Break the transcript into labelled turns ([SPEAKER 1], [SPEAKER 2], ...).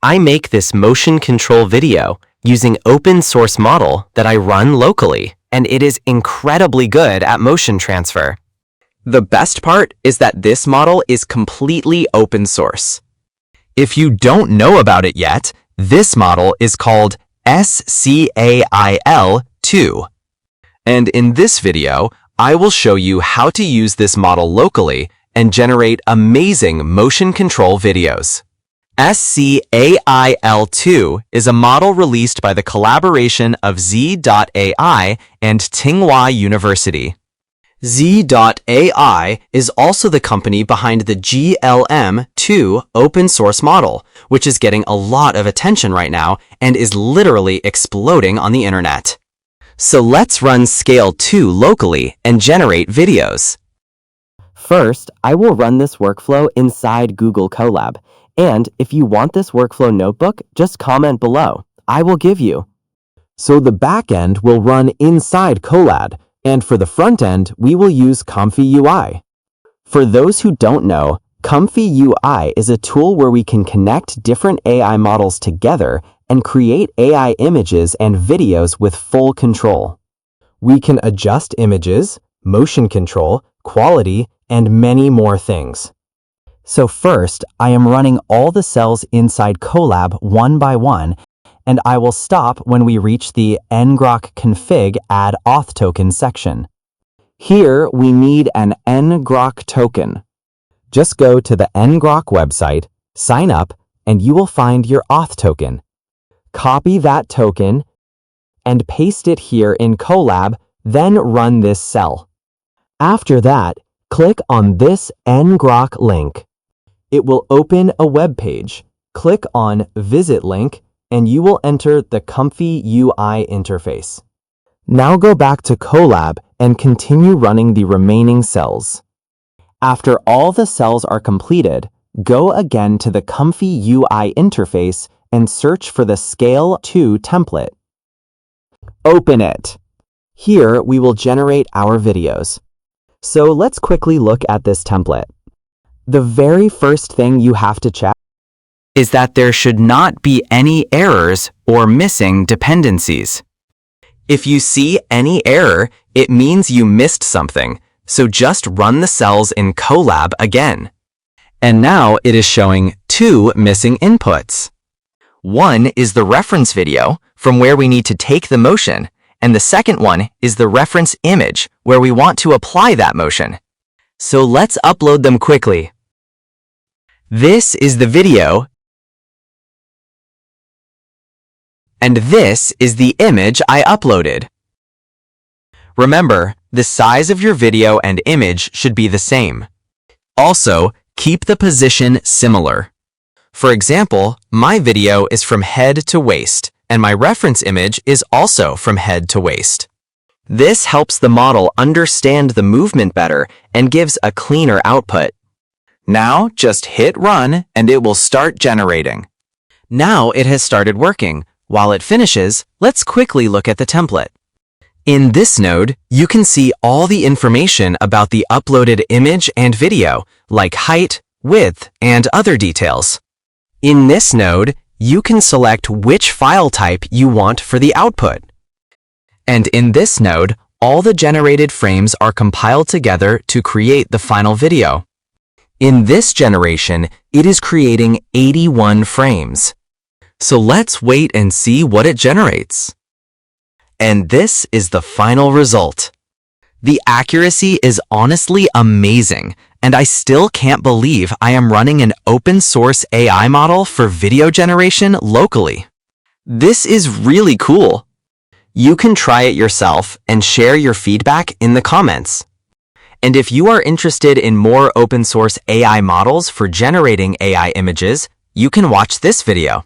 [SPEAKER 1] I make this motion control video using open source model that I run locally, and it is incredibly good at motion transfer. The best part is that this model is completely open source. If you don't know about it yet, this model is called SCAIL-2. And in this video, I will show you how to use this model locally and generate amazing motion control videos. SCAIL-2 is a model released by the collaboration of Z.AI and Tsinghua University. Z.AI is also the company behind the GLM-2 open source model, which is getting a lot of attention right now and is literally exploding on the internet. So let's run SCAIL-2 locally and generate videos. First, I will run this workflow inside Google Colab. And if you want this workflow notebook, just comment below. I will give you. So the backend will run inside Colab, and for the front end, we will use ComfyUI. For those who don't know, ComfyUI is a tool where we can connect different AI models together and create AI images and videos with full control. We can adjust images, motion control, quality, and many more things. So first, I am running all the cells inside Colab one by one, and I will stop when we reach the ngrok config add auth token section. Here, we need an ngrok token. Just go to the ngrok website, sign up, and you will find your auth token. Copy that token and paste it here in Colab, then run this cell. After that, click on this ngrok link. It will open a web page. Click on Visit link, and you will enter the ComfyUI interface. Now go back to Colab and continue running the remaining cells. After all the cells are completed, go again to the ComfyUI interface and search for the SCAIL-2 template. Open it. Here we will generate our videos. So let's quickly look at this template. The very first thing you have to check is that there should not be any errors or missing dependencies. If you see any error, it means you missed something, so just run the cells in Colab again. And now it is showing two missing inputs. One is the reference video, from where we need to take the motion, and the second one is the reference image, where we want to apply that motion. So let's upload them quickly. This is the video, and this is the image I uploaded. Remember, the size of your video and image should be the same. Also, keep the position similar. For example, my video is from head to waist, and my reference image is also from head to waist. This helps the model understand the movement better and gives a cleaner output. Now, just hit run and it will start generating. Now it has started working. While it finishes, let's quickly look at the template. In this node, you can see all the information about the uploaded image and video, like height, width, and other details. In this node, you can select which file type you want for the output. And in this node, all the generated frames are compiled together to create the final video. In this generation, it is creating 81 frames. So let's wait and see what it generates. And this is the final result. The accuracy is honestly amazing, and I still can't believe I am running an open source AI model for video generation locally. This is really cool. You can try it yourself and share your feedback in the comments. And if you are interested in more open source AI models for generating AI images, you can watch this video.